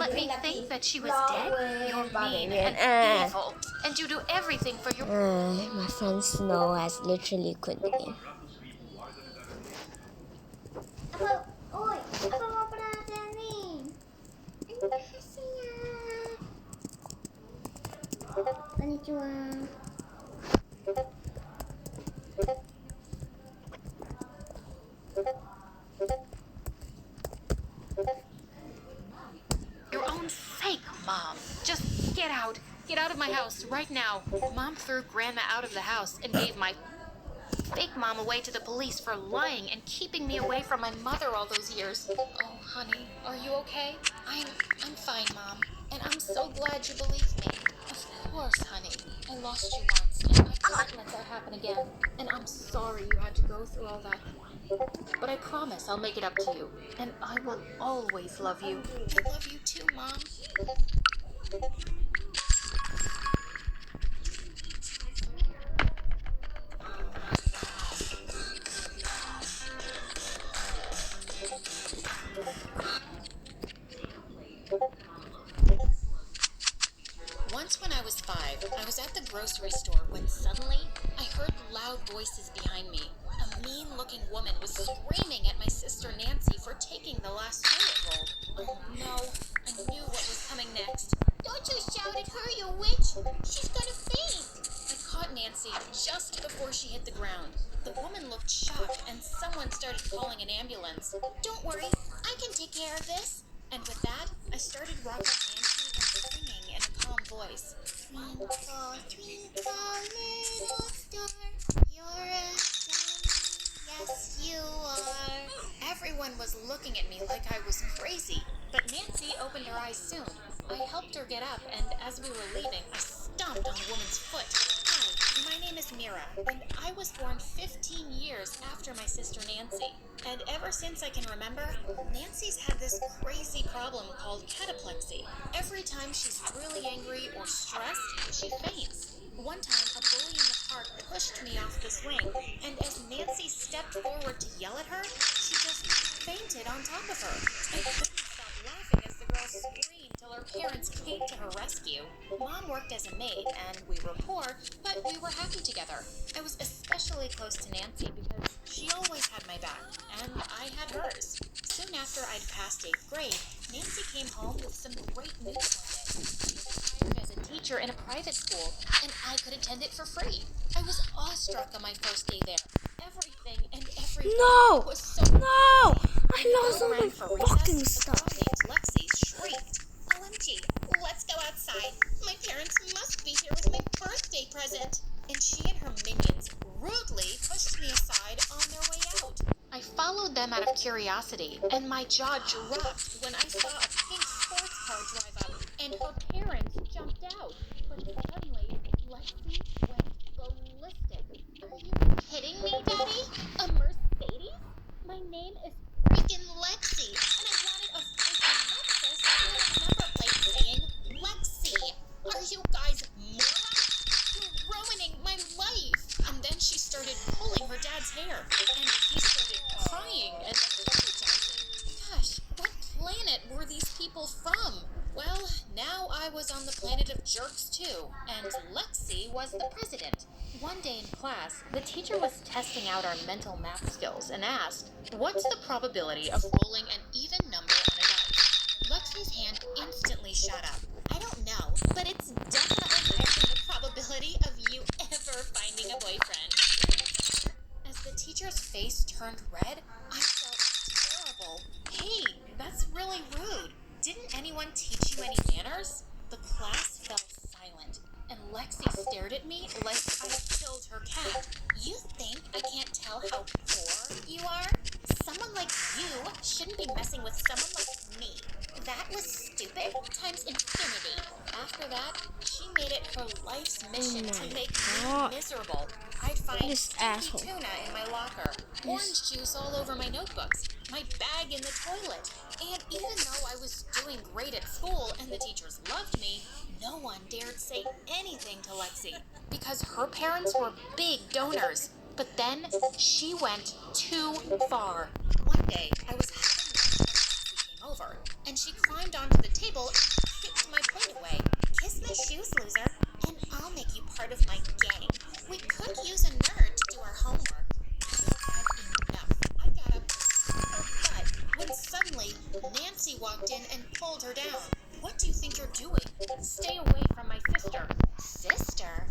let me think that she was dead? You're mean and evil, and you do everything for your... My friend Snow has literally quit the game. Apa mau perhatian nih? Konnichiwa. Your own sake, Mom. Just get out. Get out of my house right now. Mom threw Grandma out of the house and gave my fake mom away to the police for lying and keeping me away from my mother all those years. Oh, honey, are you okay? I'm fine, Mom, and I'm so glad you believe me. Of course, honey. I lost you once, and I couldn't let that happen again. And I'm sorry you had to go through all that. But I promise I'll make it up to you, and I will always love you. I love you too, Mom. Once when I was 5, I was at the grocery store when suddenly I heard loud voices behind me. A mean-looking woman was screaming at my sister Nancy for taking the last toilet roll. Oh no, I knew what was coming next. Don't you shout at her, you witch! She's gonna faint! I caught Nancy just before she hit the ground. The woman looked shocked and someone started calling an ambulance. Don't worry, I can take care of this. And with that, I started rocking Nancy and singing in a calm voice. Twinkle, twinkle, little star, you're a diamond, yes you are. Everyone was looking at me like I was crazy, but Nancy opened her eyes soon. I helped her get up, and as we were leaving, I stomped on the woman's foot. Hi, my name is Mira, and I was born 15 years after my sister Nancy. And ever since I can remember, Nancy's had this crazy problem called cataplexy. Every time she's really angry or stressed, she faints. One time, a bully in the park pushed me off the swing, and as Nancy stepped forward to yell at her, she just fainted on top of her. I couldn't stop laughing as the girl screamed till her parents came to her rescue. Mom worked as a maid, and we were poor, but we were happy together. I was especially close to Nancy because she always had my back, and I had hers. Soon after I'd passed 8th grade, Nancy came home with some great news one day. She was hired as a teacher in a private school, and I could attend it for free. I was awestruck on my first day there. Everything and everything was so No! I When lost the all bell my rang for fucking recess, stuff. a girl named Lexi shrieked. OMG, let's go outside. My parents must be here with my birthday present. And she and her minions rudely pushed me aside on their way out. I followed them out of curiosity, and my jaw dropped when I saw a pink sports car drive up, and her parents jumped out. But suddenly, Lexi went ballistic. Are you kidding me, Daddy? A Mercedes? My name is freaking Lexi, and I wanted a freaking Lexus with a number plate saying Lexi. Are you guys morons? You're ruining my life. And then she started pulling her dad's hair, and he started crying and apologizing. Gosh, what planet were these people from? Well, now I was on the planet of jerks too, and Lexi was the president. One day in class, the teacher was testing out our mental math skills and asked, "What's the probability of rolling an even number on a dice?" Lexi's hand instantly shot up. I don't know, but it's definitely higher than the probability of you ever finding a boyfriend. As the teacher's face turned red, I felt terrible. Hey, that's really rude. Didn't anyone teach you any manners? The class fell silent, and Lexi stared at me like I had killed her cat. You think I can't tell how poor you are? Someone like you shouldn't be messing with someone like me. That was stupid times infinity. After that, she made it her life's mission to make God. me miserable. I'd find This stinky asshole. tuna in my locker, orange juice all over my notebooks, my bag in the toilet. And even though I was doing great at school and the teachers loved me, no one dared say anything to Lexi because her parents were big donors. But then she went too far. One day, I was having lunch when Lexi came over, and she climbed onto the table and kicked my plate away. Kiss my shoes, loser, and I'll make you part of my gang. We could use a nerd to do our homework. I had enough. I got up her butt when suddenly Nancy walked in and pulled her down. What do you think you're doing? Stay away from my sister. Sister?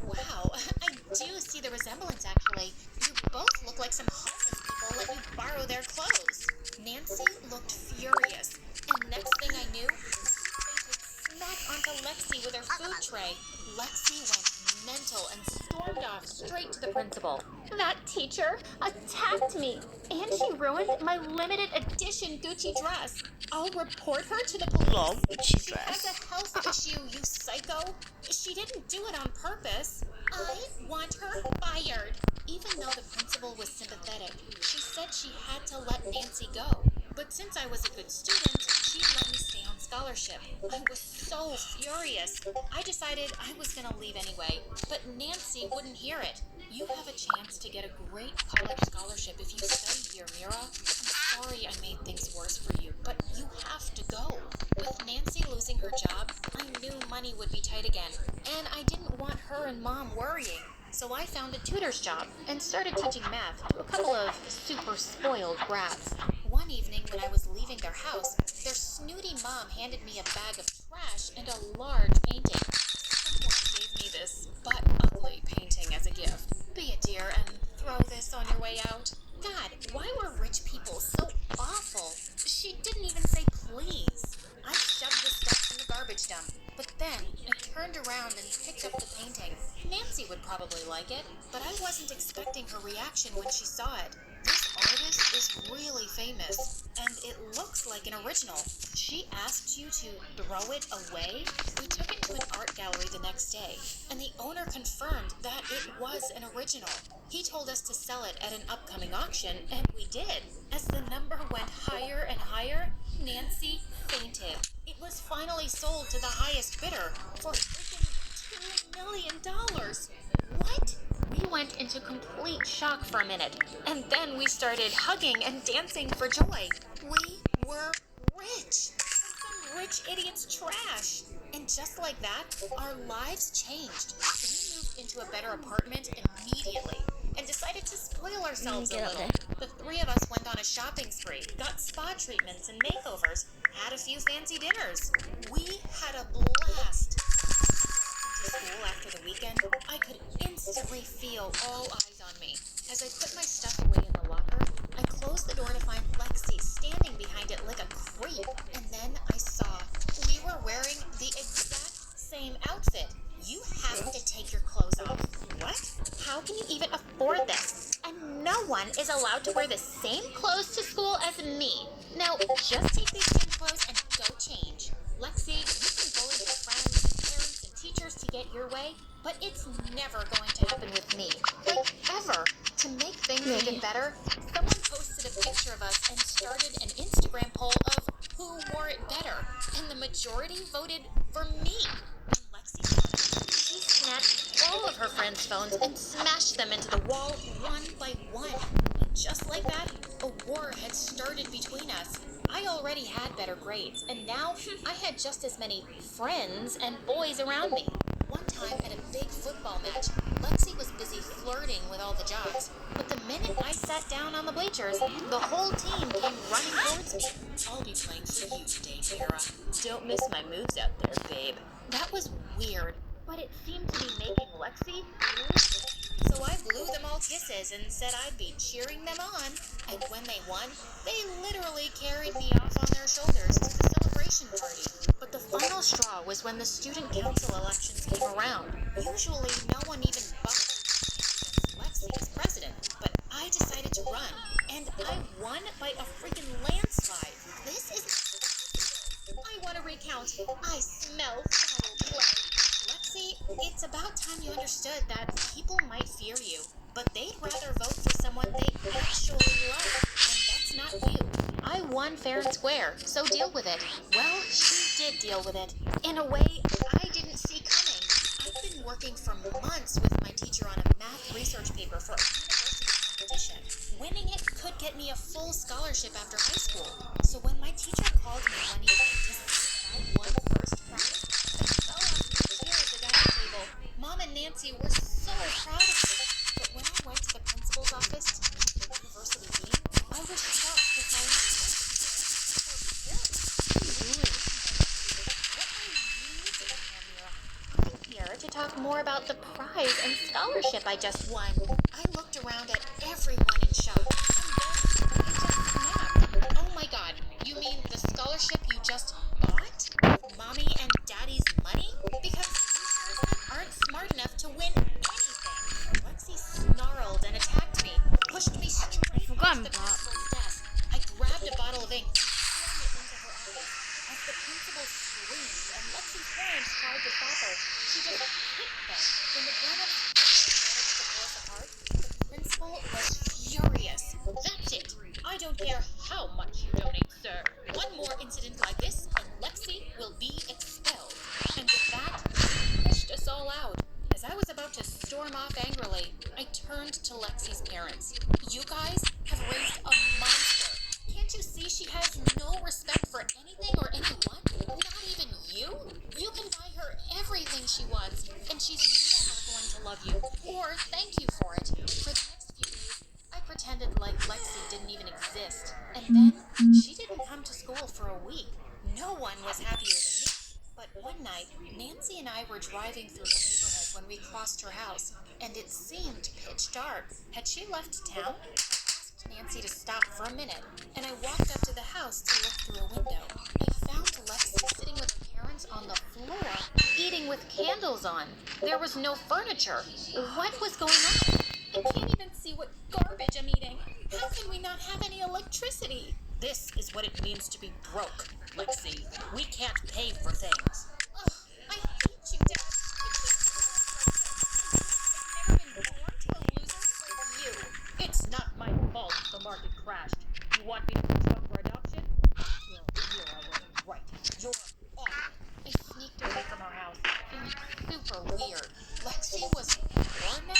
Wow, I do see the resemblance actually. You both look like some homeless people let you borrow their clothes. Nancy looked furious, and next thing I knew, she fainted smack onto Lexi with her food tray. Lexi went mental and stormed off straight to the principal. That teacher attacked me, and she ruined my limited edition Gucci dress. I'll report her to the police. Love Gucci She dress. has a health issue, you psycho. She didn't do it on purpose. I want her fired. Even though the principal was sympathetic, she said she had to let Nancy go. But since I was a good student, she let me stay on scholarship. I was so furious. I decided I was going to leave anyway, but Nancy wouldn't hear it. You have a chance to get a great college scholarship if you study here, Mira. I'm sorry I made things worse for you, but you have to go. With Nancy losing her job, I knew money would be tight again, and I didn't want her and Mom worrying. So I found a tutor's job and started teaching math to a couple of super spoiled brats. One evening when I was leaving their house, their snooty mom handed me a bag of trash and a large painting. Someone gave me this butt-ugly painting as a gift. Be a dear and throw this on your way out. God, why were rich people so awful? She didn't even say please. I shoved the stuff in the garbage dump, but then I turned around and picked up the painting. Nancy would probably like it, but I wasn't expecting her reaction when she saw it. This artist is really famous, and it looks like an original. She asked you to throw it away? We took it to an art gallery the next day, and the owner confirmed that it was an original. He told us to sell it at an upcoming auction, and we did. As the number went higher and higher, Nancy fainted. It was finally sold to the highest bidder for freaking $2 million. What? We went into complete shock for a minute, and then we started hugging and dancing for joy. We were rich. Some rich idiot's trash. And just like that, our lives changed. We moved into a better apartment immediately and decided to spoil ourselves a little. The three of us went on a shopping spree, got spa treatments and makeovers, had a few fancy dinners. We had a blast. To school after the weekend, I could instantly feel all eyes on me. As I put my stuff away in the locker, I closed the door to find Lexi standing behind it like a creep. And then I saw we were wearing the exact same outfit. You have to take your clothes off. What? How can you even afford this? And no one is allowed to wear the same clothes to school as me. Now, just take these same clothes and go change. Lexi, you can bully your friends and parents and teachers to get your way, but it's never going to happen with me. Like, ever. To make things even better, someone posted a picture of us and started an Instagram poll of who wore it better, and the majority voted for me. When Lexi saw it, she snatched all of her friends' phones and smashed them into the wall one by one. And just like that, a war had started between us. I already had better grades, and now I had just as many friends and boys around me. One time at a big football match, Lexi was busy flirting with all the jocks, but the minute I sat down on the bleachers, the whole team came running towards me. I'll be playing for you today, Mira. Don't miss my moves out there, babe. That was weird, but it seemed to be making Lexi lose. So I blew them all kisses and said I'd be cheering them on. And when they won, they literally carried me off on their shoulders to the celebration party. But the final straw was when the student council elections came around. Usually no one even bothered against Lexi as president, but I decided to run, and I won by a freaking landslide. This is I want to recount. I smell foul blood. Lexi, it's about time you understood that people might fear you, but they'd rather vote for someone they actually love, and that's not you. I won fair and square, so deal with it. Well, she did deal with it, in a way I didn't see coming. I've been working for months with my teacher on a math research paper for a university competition. Winning it could get me a full scholarship after high school. So when my teacher called me one evening more about the prize and scholarship I just won. I looked around at everyone in shock. And then I just snapped. Oh my god, you mean the scholarship you just bought? Mommy and Daddy's money? Because you aren't smart enough to win anything. Lexi snarled and attacked me, pushed me straight forgot into the about principal's desk. I grabbed a bottle of ink and flung it into her office. As the principal screamed and Lexi's parents tried to stop her, she just kicked them. When the grown-ups finally managed to pull us apart, the principal was furious. That's it. I don't care how much you donate, sir. One more incident like this, and Lexi will be expelled. And with that, he pushed us all out. As I was about to storm off angrily, I turned to Lexi's parents. You guys have raised a monster. Can't you see she has no respect for anything or anyone? Not even you? You can buy her everything she wants, and she's never going to love you or thank you for it. For the next few days, I pretended like Lexi didn't even exist. And then she didn't come to school for a week. No one was happier than me. But one night, Nancy and I were driving through the neighborhood when we crossed her house, and it seemed pitch dark. Had she left town? I asked Nancy to stop for a minute, and I walked up to the house to look through a window. I found Lexi sitting with her parents on the floor, eating with candles on. There was no furniture. What was going on? I can't even see what garbage I'm eating. How can we not have any electricity? This is what it means to be broke, Lexi. We can't pay for things. Ugh, I hate you, Dad. I've never been born to a loser like you. It's not my fault the market crashed. You want me to put you up for adoption? Well, here I wasn't right. You're awful. I sneaked away from our house, feeling super weird. Lexi was poor now?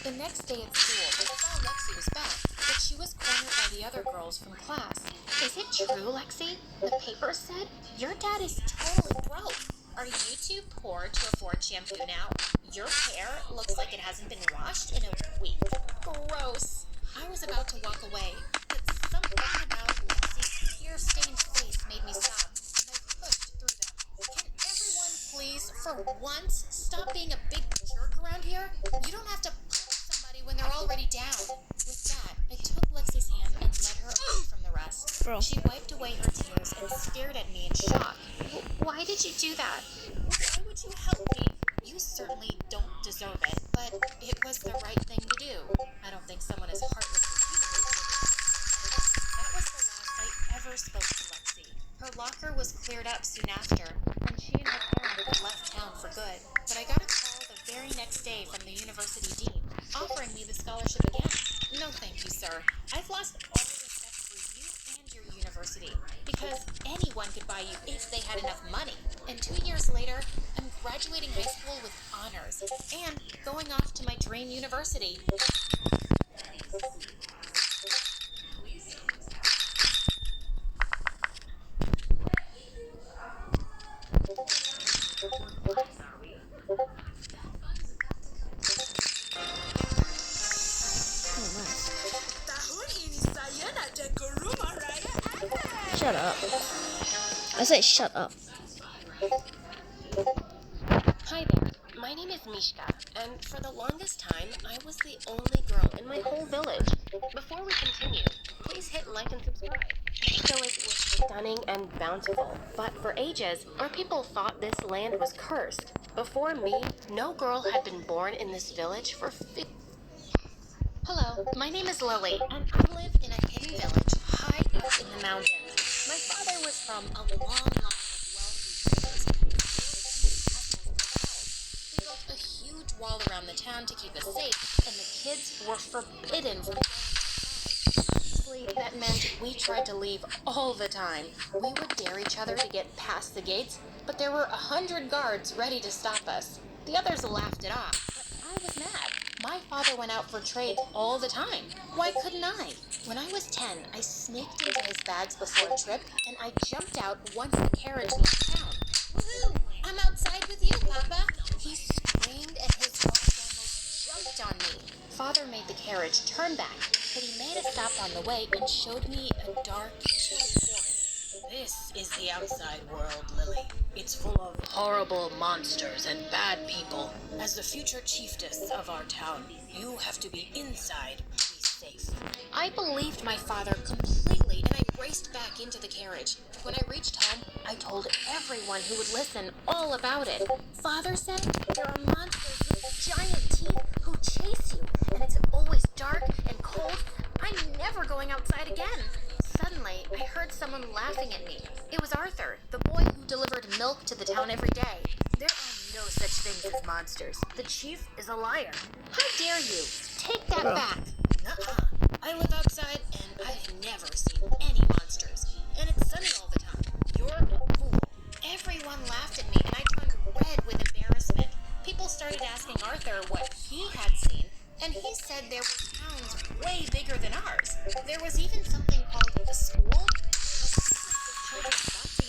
The next day at school, I saw Lexi was back, but she was cornered by the other girls from class. Is it true, Lexi? The paper said your dad is totally broke. Are you too poor to afford shampoo now? Your hair looks like it hasn't been washed in a week. Gross. I was about to walk away, but something about Lexi's tear-stained face made me stop, and I pushed through them. Can everyone please, for once, stop being a big jerk around here? You don't have to punch somebody when they're already down. With that, I took Lexi's hand and led her away from the rest. Bro. She wiped away her tears and stared at me in shock. Why did you do that? Why would you help me? You certainly don't deserve it, but it was the right thing to do. I don't think someone as heartless as you would really. That was the last I ever spoke to Lexi. Her locker was cleared up soon after, and she and her parents had left town for good. But I got a call the very next day from the university dean, offering me the scholarship again. No thank you, sir. I've lost all respect for you and your university, because anyone could buy you if they had enough money. And 2 years later, I'm graduating high school with honors and going off to my dream university. Shut up. I said shut up. Hi there, my name is Mishka, and for the longest time, I was the only girl in my whole village. Before we continue, please hit like and subscribe. This village was stunning and bountiful, but for ages, our people thought this land was cursed. Before me, no girl had been born in this village for Hello, my name is Lily, and I live in a hidden village high up in the mountains. My father was from a long line of wealthy traders and we built a huge wall around the town to keep us safe, and the kids were forbidden from going outside. Honestly, that meant we tried to leave all the time. We would dare each other to get past the gates, but there were 100 guards ready to stop us. The others laughed it off, but I was mad. My father went out for trade all the time. Why couldn't I? When I was 10, I sneaked into his bags before a trip, and I jumped out once the carriage left town. Woohoo! I'm outside with you, Papa! He screamed, and his dogs almost jumped on me. Father made the carriage turn back, but he made a stop on the way and showed me a dark, chilly forest. This is the outside world, Lily. It's full of horrible monsters and bad people. As the future chiefess of our town, you have to be inside to be safe. I believed my father completely, and I raced back into the carriage. When I reached home, I told everyone who would listen all about it. Father said there are monsters with giant teeth who chase you, and it's always dark and cold. I'm never going outside again. Suddenly, I heard someone laughing at me. It was Arthur, the boy who delivered milk to the town every day. There are no such things as monsters. The chief is a liar. How dare you? Take that back. Nuh-uh. I live outside and I've never seen any monsters. And it's sunny all the time. You're a fool. Everyone laughed at me, and I turned red with embarrassment. People started asking Arthur what he had seen, and he said there were towns way bigger than ours. There was even something